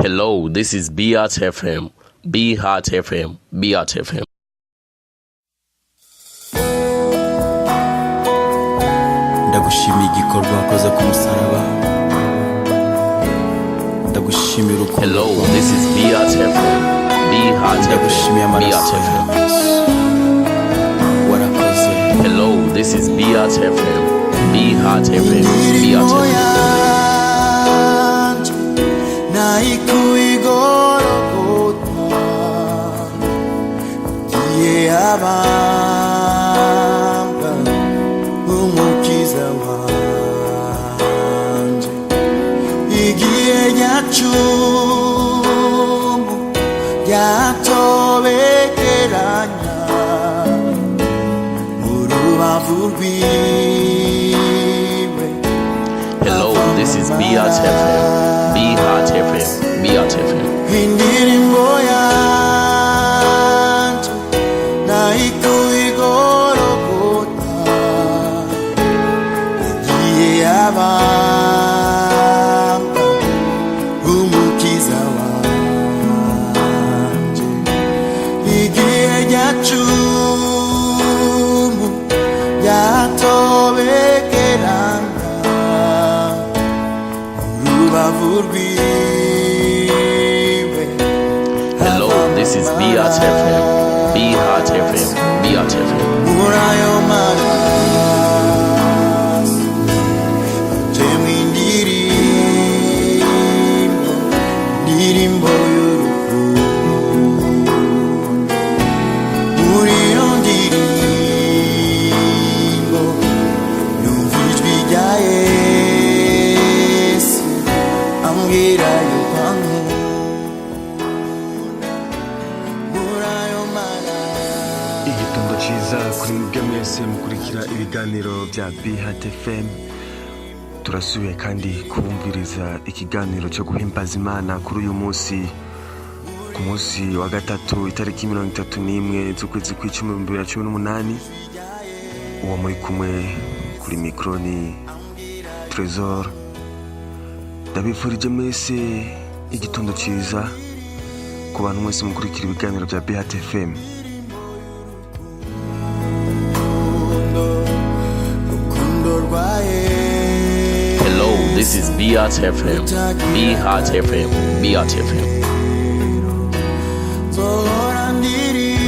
Hello, this is Beat FM. Be Heart FM. Beat FM. Ndagushimiye igikorwa wakoze ku musaraba. Ndagushimira uko. Hello, this is Beat FM. Be Heart FM. Beat FM. Warakoze. Hello, this is Beat FM. Be Heart FM. Beat FM. Abamba umukiza wanje igihe nyacumu yatobekeranya urubavu rwiwe. Hello, this is Beat FM. Be Heart FM. Beat FM. Indirimbo yanje naikuigorogota igihe abamba umukiza wanje igihe nyacumu yatobekerana urubavu rwiwe. Hello, this is Beat FM. Be Heart FM. Beat FM. Murayo maraso ndirimbo y'urukundo muri iyo ndirimbo numva ijwi rya Yesu ambwira yuko ankunda. Murayo maraso igitondo cyiza kuri mwebwe mwese mukurikira ibiganiro bya Beat FM. Turasubiye kandi kubumviriza ikiganiro cyo guhimbaza Imana kuri uyu munsi, ku munsi wa gatatu itariki 31 z'ukwezi kw'icumi 2018. Uwo muri kumwe kuri mikro ni Trésor. Ndabifurije mwese igitondo cyiza ku bantu mwese mukurikira ibiganiro bya Beat FM. Hello, this is Beat FM. Be Heart FM. Beat FM. Zohora ndirimba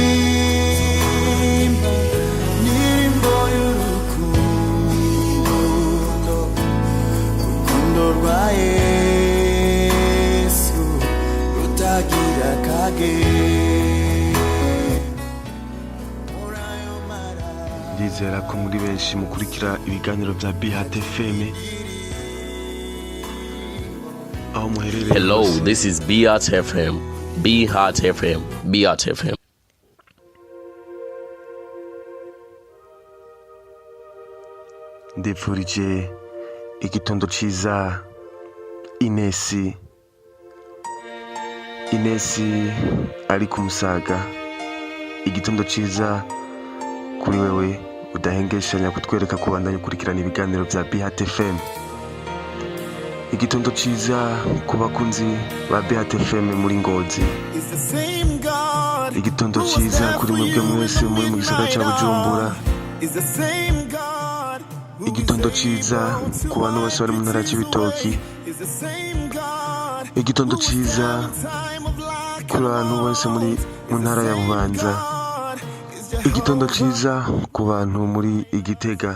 indirimbo y'urukundo, urukundo rwa Yesu rutagira akagero. Murayo maraso Ndizera ko muri benshi mukurikira ibiganiro bya Beat FM aho muherereye. Hello, hose. this is Beat FM. Be Heart FM. Beat FM. Ndifurije igitondo cyiza Inesi ari ku Musaga. Igitondo cyiza kuri wewe udahengeshanya kutwereka kubandanya ukurikirana ibiganiro bya Beat FM. Igitondo cyiza ku bakunzi ba Beat FM muri Ngozi. Igitondo cyiza kuri mwebwe mwese muri mu gisagara cya Bujumbura. Igitondo cyiza ku bantu bose bari mu ntara y'Ibitoki. Igitondo cyiza ku bantu bose muri mu ntara ya Bubanza. Igitondo cyiza ku bantu muri Igitega.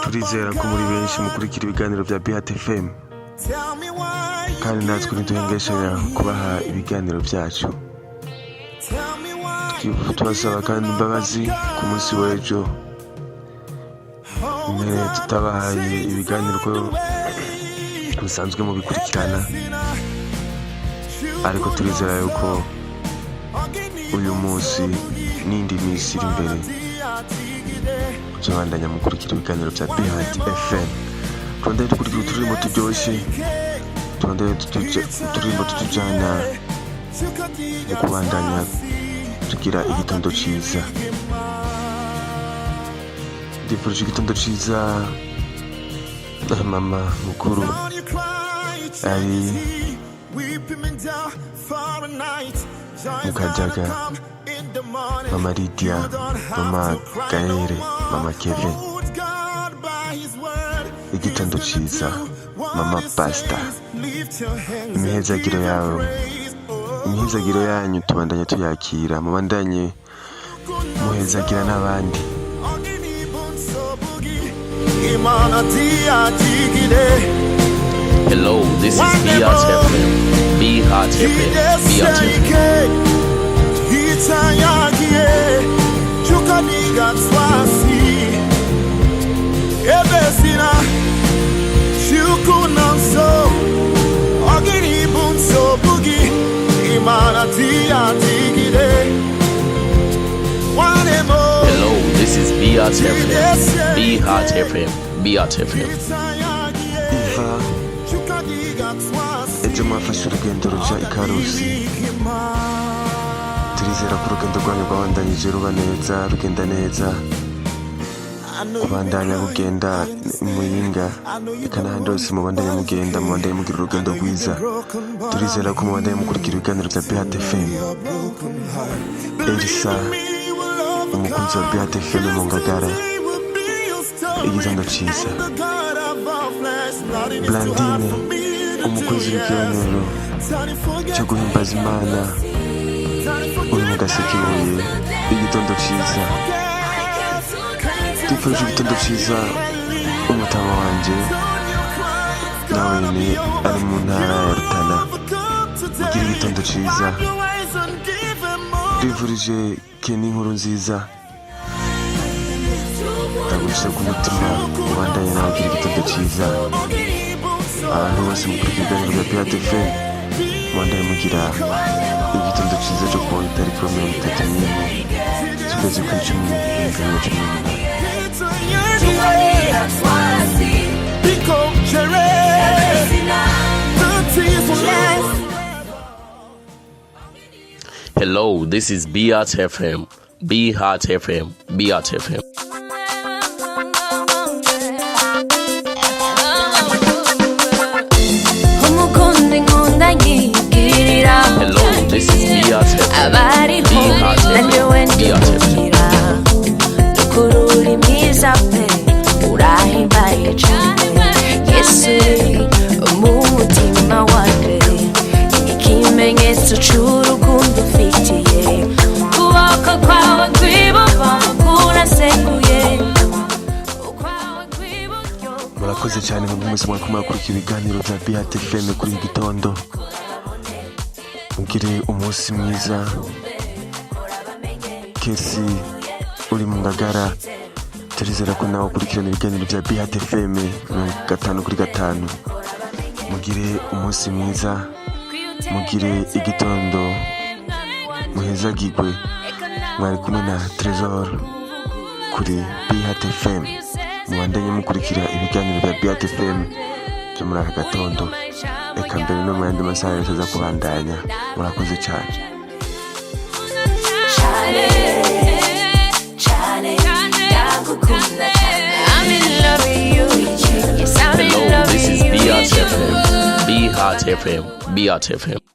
Turizera ko muri benshi mukurikira ibiganiro bya Beat FM kandi natwe ntiduhengeshanya kubaha ibiganiro byacu. Tubasaba kandi imbabazi ku munsi w'ejo mbere tutabahaye ibiganiro ko musanzwe mubikurikirana, ariko turizera yuko uyu munsi n'indi minsi iri imbere tuzabandanya mukurikira ibiganiro bya Beat FM. Turondeye dukurikira uturimbo turyoshye, turondeye uturimbo tutujyana mu kubandanya tugira igitondo cyiza. Ndifurije igitondo cyiza mama mukuru ari Mukajaga, Mama Lydia, Mama Gaere, Mama Kevin, igitondo ciza, Mama Pasta. Imihezagiro yanyu tubandanye tuyakira, mubandanye muhezagira n'abandi. Hello, this is Biatch FM. Biatch FM. Biatch FM. Hello, this is Biatch FM. Biatch FM. Biatch FM. Iva, ejo mwafashe urugendo ruja ikarusi. Turizera ko urugendo rwanyu rwabandanyije ruba neza, rugenda neza. Kubandanya kugenda muyinga, eka n'ahandi hose mubandanye mugenda, mubandanye mugira urugendo rwiza. Turizera ko mubandanye mukurikira ibiganiro bya BHT FM. Elisa, umukunzi wa BHT FM mu Ngagara, igitondo ciza. Blandine, umukozi w'ikiganiro cyo guhimbaza Imana, uri mu Gasekebuye, igitondo ciza. Twifurije igitondo ciza umutama wanje nawe nyene ari mu ntara ya Rutana, ugira igitondo ciza. Twifurije Kenny inkuru nziza, ndagushyira ku mutima ubandanye nawe ugira igitondo ciza. Abantu bose mukurikira ibiganiro bya BHT FM mubandanye mugira igitondo ciza cyo kuwa itariki 31 z'ukwezi kw'icumi 2018. Hello, this is Biatch FM. Biatch FM. Biatch FM. Hello, this is Biatch FM. Biatch FM. Biatch FM. Murakoze cyane mu mwese mwakumara kurikira ibiganiro bya BHT FM kuri iki gitondo. Mugire umunsi mwiza. Kesi uri mu Ngagara, turizera ko nawe ukurikirana ibiganiro bya BHT FM 5/5. Mugire umunsi mwiza, mugire igitondo muhezagirwe. Mwari kumwe na Trésor kuri BHT FM. Mubandanye mukurikira ibiganiro bya BHT FM byo muri aka gatondo, eka mbere no mu yandi masaha yose aza kubandanya. Murakoze cyane. Hello, this is Biatch FM. Biatch FM. Biatch FM.